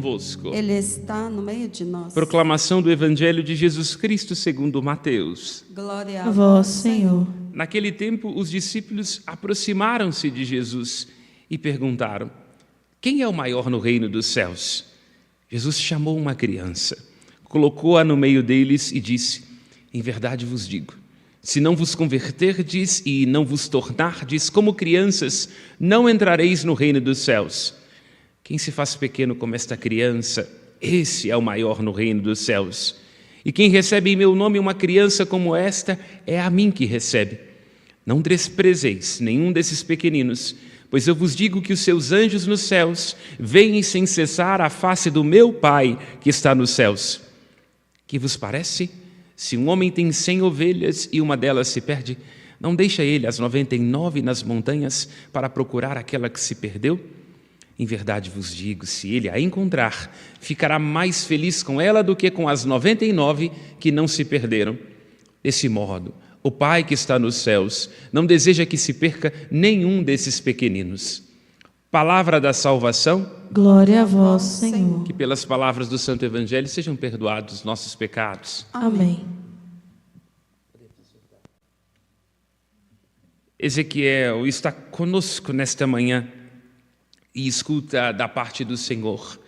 Convosco. Ele está no meio de nós. Proclamação do Evangelho de Jesus Cristo segundo Mateus. Glória A vós, Senhor. Naquele tempo, os discípulos aproximaram-se de Jesus e perguntaram: quem é o maior no reino dos céus? Jesus chamou uma criança, colocou-a no meio deles e disse: em verdade vos digo, se não vos converterdes e não vos tornardes como crianças, não entrareis no reino dos céus. Quem se faz pequeno como esta criança, esse é o maior no reino dos céus. E quem recebe em meu nome uma criança como esta, é a mim que recebe. Não desprezeis nenhum desses pequeninos, pois eu vos digo que os seus anjos nos céus veem sem cessar a face do meu Pai que está nos céus. Que vos parece? Se um homem tem 100 ovelhas e uma delas se perde, não deixa ele as 99 nas montanhas para procurar aquela que se perdeu? Em verdade vos digo, se ele a encontrar, ficará mais feliz com ela do que com as 99 que não se perderam. Desse modo, o Pai que está nos céus não deseja que se perca nenhum desses pequeninos. Palavra da salvação. Glória a vós, Senhor. Que pelas palavras do Santo Evangelho sejam perdoados os nossos pecados. Amém. Ezequiel está conosco nesta manhã e escuta da parte do Senhor.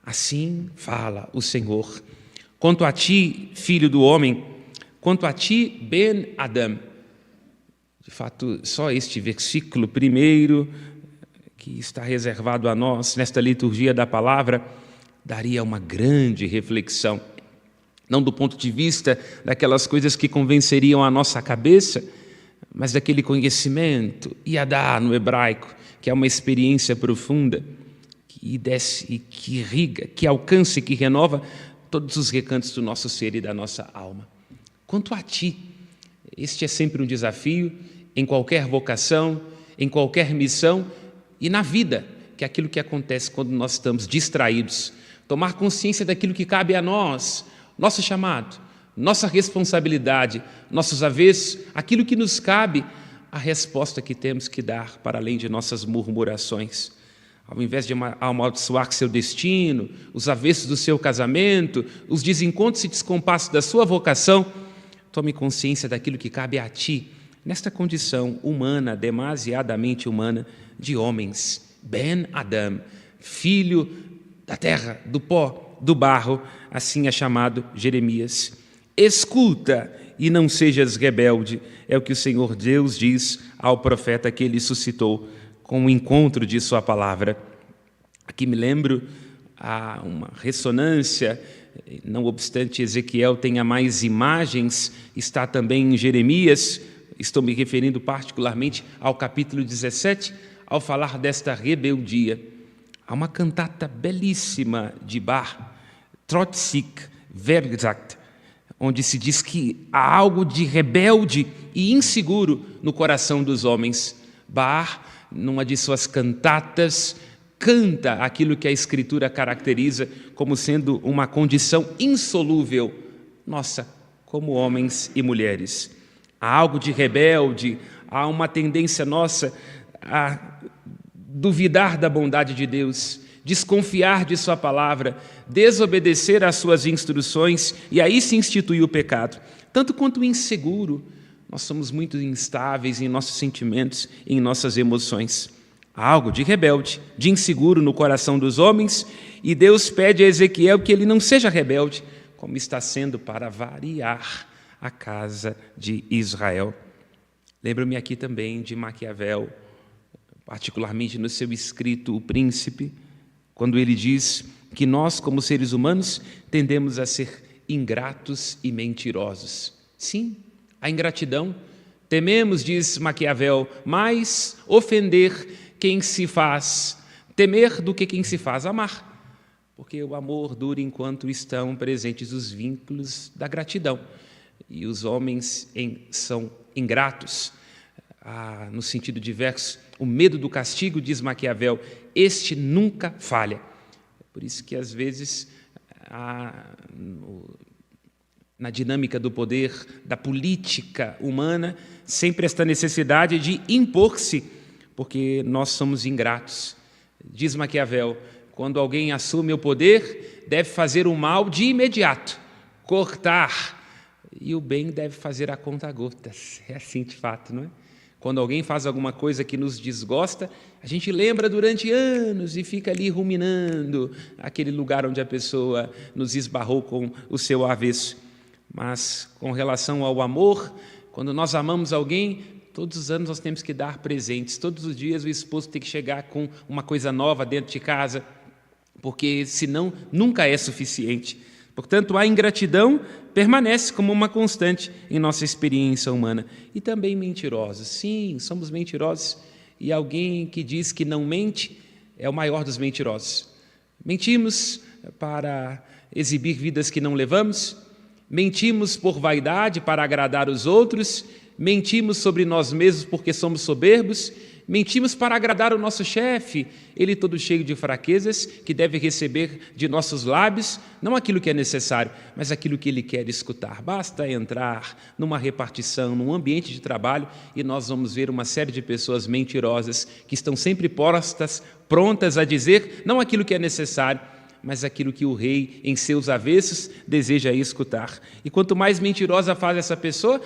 Assim fala o Senhor: quanto a ti, filho do homem, quanto a ti, Ben-Adam. De fato, só este versículo primeiro, que está reservado a nós nesta liturgia da palavra, daria uma grande reflexão. Não do ponto de vista daquelas coisas que convenceriam a nossa cabeça, mas daquele conhecimento, yadá no hebraico, que é uma experiência profunda, que desce e que irriga, que alcança e que renova todos os recantos do nosso ser e da nossa alma. Quanto a ti, este é sempre um desafio em qualquer vocação, em qualquer missão e na vida, que é aquilo que acontece quando nós estamos distraídos. Tomar consciência daquilo que cabe a nós, nosso chamado, nossa responsabilidade, nossos avessos, aquilo que nos cabe, a resposta que temos que dar para além de nossas murmurações. Ao invés de amaldiçoar seu destino, os avessos do seu casamento, os desencontros e descompassos da sua vocação, tome consciência daquilo que cabe a ti, nesta condição humana, demasiadamente humana, de homens. Ben-Adam, filho da terra, do pó, do barro, assim é chamado Jeremias. Escuta e não sejas rebelde, é o que o Senhor Deus diz ao profeta que ele suscitou com o encontro de sua palavra. Aqui me lembro há uma ressonância, não obstante Ezequiel tenha mais imagens, está também em Jeremias, estou me referindo particularmente ao capítulo 17, ao falar desta rebeldia. Há uma cantata belíssima de Bach, Trotzig Verzagt, onde se diz que há algo de rebelde e inseguro no coração dos homens. Bach, numa de suas cantatas, canta aquilo que a Escritura caracteriza como sendo uma condição insolúvel nossa, como homens e mulheres. Há algo de rebelde, há uma tendência nossa a duvidar da bondade de Deus, desconfiar de sua palavra, desobedecer às suas instruções, e aí se institui o pecado. Tanto quanto inseguro, nós somos muito instáveis em nossos sentimentos e em nossas emoções. Há algo de rebelde, de inseguro no coração dos homens, e Deus pede a Ezequiel que ele não seja rebelde, como está sendo para variar a casa de Israel. Lembro-me aqui também de Maquiavel, particularmente no seu escrito O Príncipe, quando ele diz que nós, como seres humanos, tendemos a ser ingratos e mentirosos. Sim, a ingratidão. Tememos, diz Maquiavel, mais ofender quem se faz temer do que quem se faz amar, porque o amor dura enquanto estão presentes os vínculos da gratidão. E os homens são ingratos, no sentido diverso. O medo do castigo, diz Maquiavel, este nunca falha. Por isso que, às vezes, na dinâmica do poder, da política humana, sempre esta necessidade de impor-se, porque nós somos ingratos. Diz Maquiavel quando alguém assume o poder, deve fazer o mal de imediato, cortar, e o bem deve fazer a conta-gotas. É assim de fato, não é? Quando alguém faz alguma coisa que nos desgosta, a gente lembra durante anos e fica ali ruminando aquele lugar onde a pessoa nos esbarrou com o seu avesso. Mas com relação ao amor, quando nós amamos alguém, todos os anos nós temos que dar presentes. Todos os dias o esposo tem que chegar com uma coisa nova dentro de casa, porque senão nunca é suficiente. Portanto, a ingratidão permanece como uma constante em nossa experiência humana. E também mentirosos. Sim, somos mentirosos. E alguém que diz que não mente é o maior dos mentirosos. Mentimos para exibir vidas que não levamos, mentimos por vaidade para agradar os outros, mentimos sobre nós mesmos porque somos soberbos, mentimos para agradar o nosso chefe, ele todo cheio de fraquezas, que deve receber de nossos lábios, não aquilo que é necessário, mas aquilo que ele quer escutar. Basta entrar numa repartição, num ambiente de trabalho, e nós vamos ver uma série de pessoas mentirosas, que estão sempre postas, prontas a dizer, não aquilo que é necessário, mas aquilo que o rei, em seus avessos, deseja escutar. E quanto mais mentirosa faz essa pessoa,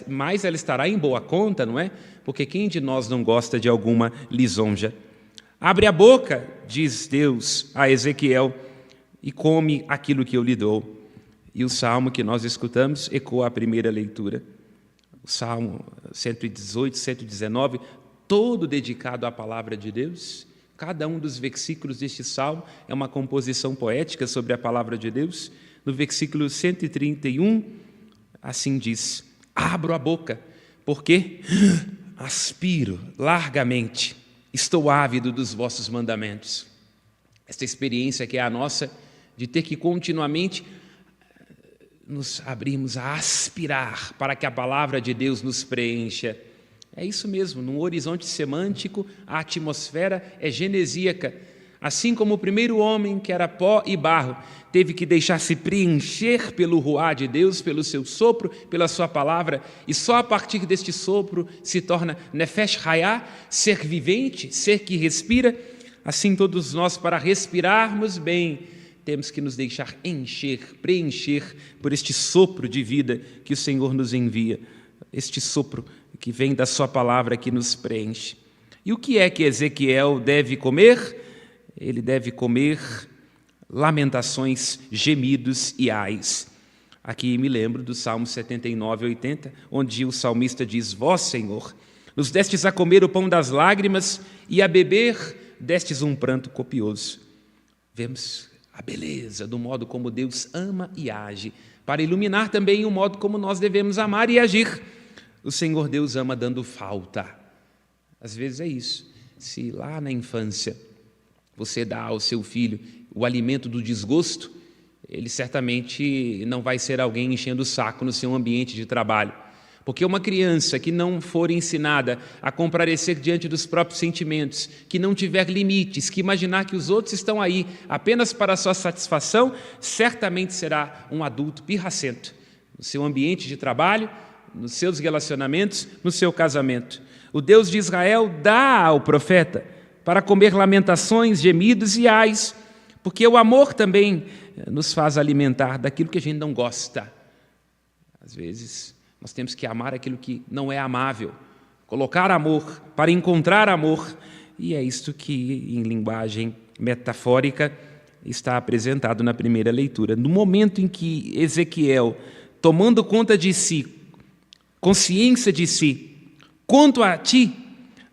mais ela estará em boa conta, não é? Porque quem de nós não gosta de alguma lisonja? Abre a boca, diz Deus a Ezequiel, e come aquilo que eu lhe dou. E o salmo que nós escutamos ecoa a primeira leitura. O salmo 118, 119, todo dedicado à palavra de Deus. Cada um dos versículos deste salmo é uma composição poética sobre a palavra de Deus. No versículo 131, assim diz: abro a boca, porque aspiro largamente, estou ávido dos vossos mandamentos. Esta experiência que é a nossa, de ter que continuamente nos abrirmos a aspirar para que a palavra de Deus nos preencha. É isso mesmo, num horizonte semântico, a atmosfera é genesíaca. Assim como o primeiro homem, que era pó e barro, teve que deixar-se preencher pelo ruá de Deus, pelo seu sopro, pela sua palavra, e só a partir deste sopro se torna Nefesh Hayah, ser vivente, ser que respira. Assim todos nós, para respirarmos bem, temos que nos deixar encher, preencher por este sopro de vida que o Senhor nos envia, este sopro que vem da sua palavra que nos preenche. E o que é que Ezequiel deve comer? Ele deve comer lamentações, gemidos e ais. Aqui me lembro do Salmo 79, 80, onde o salmista diz: Vós, Senhor, nos destes a comer o pão das lágrimas e a beber destes um pranto copioso. Vemos a beleza do modo como Deus ama e age, para iluminar também o modo como nós devemos amar e agir. O Senhor Deus ama dando falta. Às vezes é isso. Se lá na infância você dá ao seu filho o alimento do desgosto, ele certamente não vai ser alguém enchendo o saco no seu ambiente de trabalho. Porque uma criança que não for ensinada a comparecer diante dos próprios sentimentos, que não tiver limites, que imaginar que os outros estão aí apenas para a sua satisfação, certamente será um adulto pirracento no seu ambiente de trabalho, nos seus relacionamentos, no seu casamento. O Deus de Israel dá ao profeta para comer lamentações, gemidos e ais, porque o amor também nos faz alimentar daquilo que a gente não gosta. Às vezes, nós temos que amar aquilo que não é amável, colocar amor para encontrar amor, e é isto que, em linguagem metafórica, está apresentado na primeira leitura. No momento em que Ezequiel, tomando conta de si, consciência de si, quanto a ti,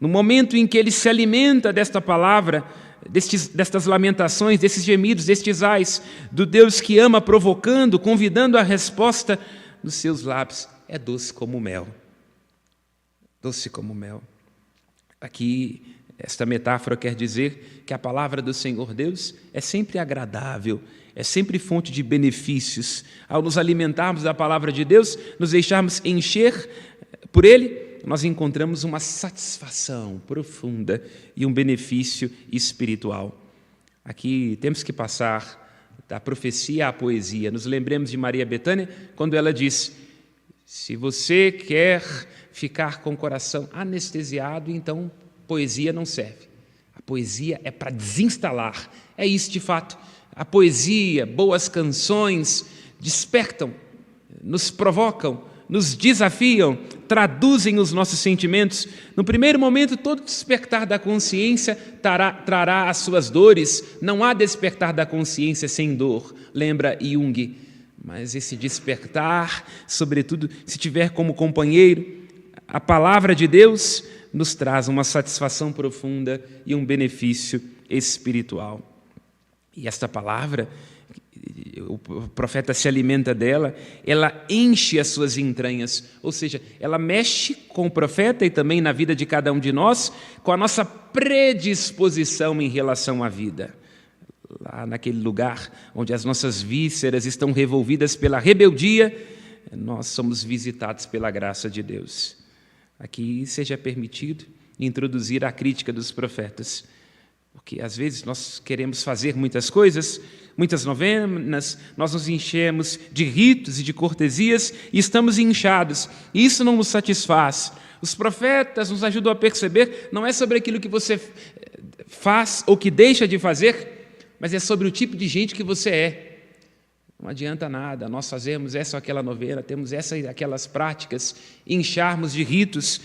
no momento em que ele se alimenta desta palavra, destas lamentações, desses gemidos, destes ais, do Deus que ama, provocando, convidando a resposta nos seus lábios, é doce como mel. Doce como mel. Aqui, esta metáfora quer dizer que a palavra do Senhor Deus é sempre agradável, é sempre fonte de benefícios. Ao nos alimentarmos da palavra de Deus, nos deixarmos encher por Ele, nós encontramos uma satisfação profunda e um benefício espiritual. Aqui temos que passar da profecia à poesia. Nos lembremos de Maria Bethânia, quando ela disse: se você quer ficar com o coração anestesiado, então poesia não serve. A poesia é para desinstalar. É isso de fato. A poesia, boas canções, despertam, nos provocam, nos desafiam, traduzem os nossos sentimentos. No primeiro momento, todo despertar da consciência trará as suas dores. Não há despertar da consciência sem dor, lembra Jung. Mas esse despertar, sobretudo, se tiver como companheiro a palavra de Deus, nos traz uma satisfação profunda e um benefício espiritual. E esta palavra, o profeta se alimenta dela, ela enche as suas entranhas, ou seja, ela mexe com o profeta e também na vida de cada um de nós, com a nossa predisposição em relação à vida. Lá naquele lugar onde as nossas vísceras estão revolvidas pela rebeldia, nós somos visitados pela graça de Deus. Aqui seja permitido introduzir a crítica dos profetas, porque às vezes nós queremos fazer muitas coisas, muitas novenas, nós nos enchemos de ritos e de cortesias e estamos inchados, e isso não nos satisfaz. Os profetas nos ajudam a perceber, não é sobre aquilo que você faz ou que deixa de fazer, mas é sobre o tipo de gente que você é. Não adianta nada, nós fazemos essa ou aquela novena, temos essa e aquelas práticas, incharmos de ritos.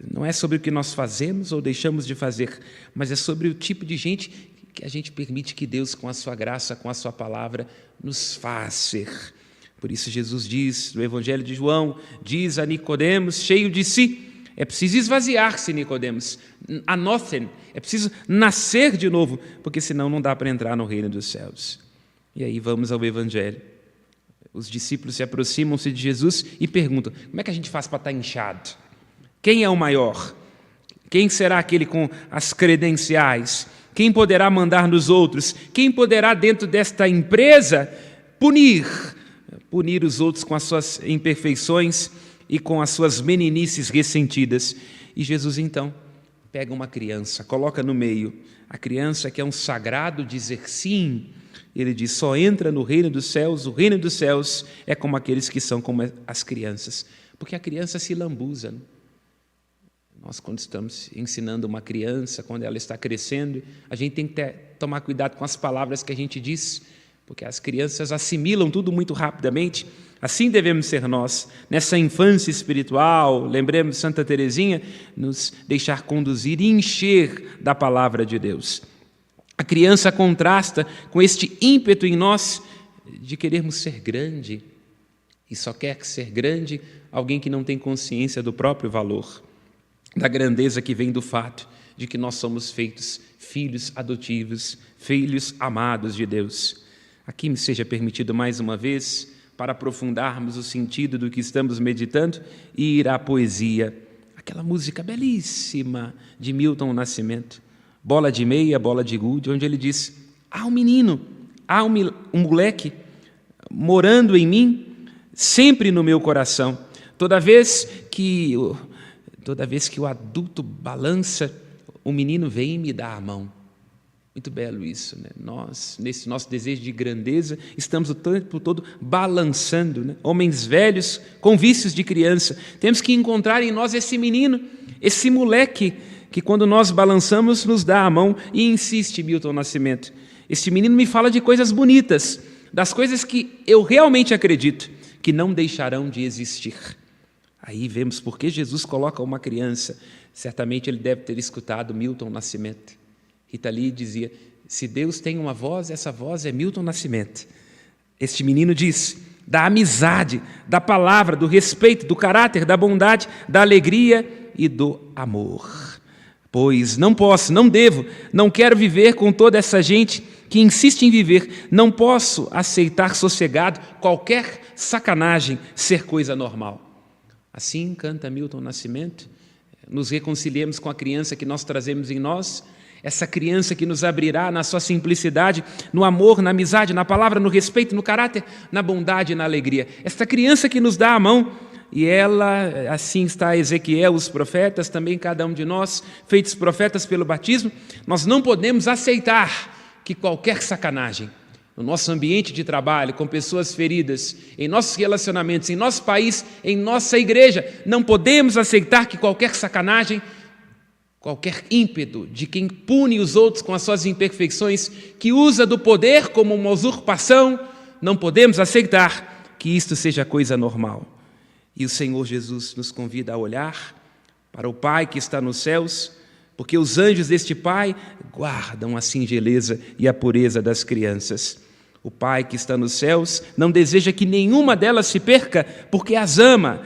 Não é sobre o que nós fazemos ou deixamos de fazer, mas é sobre o tipo de gente que a gente permite que Deus, com a sua graça, com a sua palavra, nos faça ser. Por isso Jesus diz, no Evangelho de João, diz a Nicodemos, cheio de si, é preciso esvaziar-se, Nicodemos, anothen, é preciso nascer de novo, porque senão não dá para entrar no reino dos céus. E aí vamos ao Evangelho. Os discípulos se aproximam-se de Jesus e perguntam, como é que a gente faz para estar inchado? Quem é o maior? Quem será aquele com as credenciais? Quem poderá mandar nos outros? Quem poderá, dentro desta empresa, punir os outros com as suas imperfeições e com as suas meninices ressentidas? E Jesus, então, pega uma criança, coloca no meio. A criança, que é um sagrado dizer sim, ele diz, só entra no reino dos céus, o reino dos céus é como aqueles que são como as crianças. Porque a criança se lambuza, né? Nós, quando estamos ensinando uma criança, quando ela está crescendo, a gente tem que tomar cuidado com as palavras que a gente diz, porque as crianças assimilam tudo muito rapidamente. Assim devemos ser nós, nessa infância espiritual, lembremos de Santa Teresinha, nos deixar conduzir e encher da palavra de Deus. A criança contrasta com este ímpeto em nós de querermos ser grande, e só quer ser grande alguém que não tem consciência do próprio valor, da grandeza que vem do fato de que nós somos feitos filhos adotivos, filhos amados de Deus. Aqui me seja permitido mais uma vez, para aprofundarmos o sentido do que estamos meditando, ir à poesia, aquela música belíssima de Milton Nascimento, Bola de Meia, Bola de Gude, onde ele diz, há um menino, há um moleque morando em mim, sempre no meu coração. Toda vez que o adulto balança, o menino vem e me dá a mão. Muito belo isso, né? Nós, nesse nosso desejo de grandeza, estamos o tempo todo balançando, né? Homens velhos com vícios de criança. Temos que encontrar em nós esse menino, esse moleque, que quando nós balançamos nos dá a mão e insiste, Milton Nascimento. Esse menino me fala de coisas bonitas, das coisas que eu realmente acredito, que não deixarão de existir. Aí vemos por que Jesus coloca uma criança. Certamente ele deve ter escutado Milton Nascimento. Rita Lee dizia, se Deus tem uma voz, essa voz é Milton Nascimento. Este menino diz, da amizade, da palavra, do respeito, do caráter, da bondade, da alegria e do amor. Pois não posso, não devo, não quero viver com toda essa gente que insiste em viver. Não posso aceitar sossegado qualquer sacanagem ser coisa normal. Assim canta Milton Nascimento, nos reconciliemos com a criança que nós trazemos em nós, essa criança que nos abrirá na sua simplicidade, no amor, na amizade, na palavra, no respeito, no caráter, na bondade e na alegria. Esta criança que nos dá a mão, e ela, assim está Ezequiel, os profetas, também cada um de nós, feitos profetas pelo batismo, nós não podemos aceitar que qualquer sacanagem, no nosso ambiente de trabalho, com pessoas feridas, em nossos relacionamentos, em nosso país, em nossa igreja, não podemos aceitar que qualquer sacanagem qualquer ímpeto de quem pune os outros com as suas imperfeições, que usa do poder como uma usurpação, não podemos aceitar que isto seja coisa normal. E o Senhor Jesus nos convida a olhar para o Pai que está nos céus, porque os anjos deste Pai guardam a singeleza e a pureza das crianças. O Pai que está nos céus não deseja que nenhuma delas se perca, porque as ama.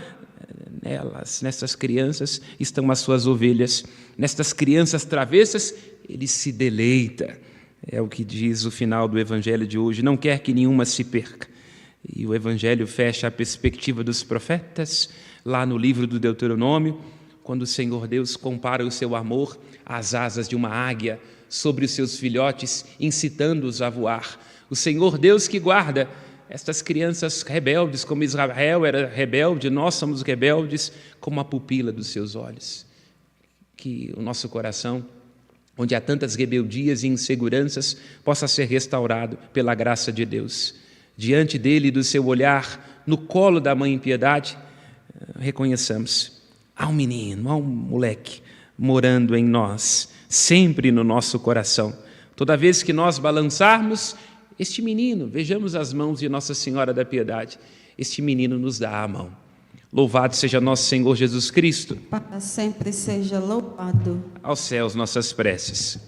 Nestas crianças estão as suas ovelhas. Nestas crianças travessas, ele se deleita. É o que diz o final do Evangelho de hoje. Não quer que nenhuma se perca. E o Evangelho fecha a perspectiva dos profetas, lá no livro do Deuteronômio, quando o Senhor Deus compara o seu amor às asas de uma águia sobre os seus filhotes, incitando-os a voar. O Senhor Deus que guarda estas crianças rebeldes, como Israel era rebelde, nós somos rebeldes, como a pupila dos seus olhos. Que o nosso coração, onde há tantas rebeldias e inseguranças, possa ser restaurado pela graça de Deus. Diante dele e do seu olhar, no colo da Mãe em Piedade, reconheçamos, há um menino, há um moleque morando em nós, sempre no nosso coração. Toda vez que nós balançarmos, este menino, vejamos as mãos de Nossa Senhora da Piedade, este menino nos dá a mão. Louvado seja nosso Senhor Jesus Cristo. Para sempre seja louvado. Aos céus nossas preces.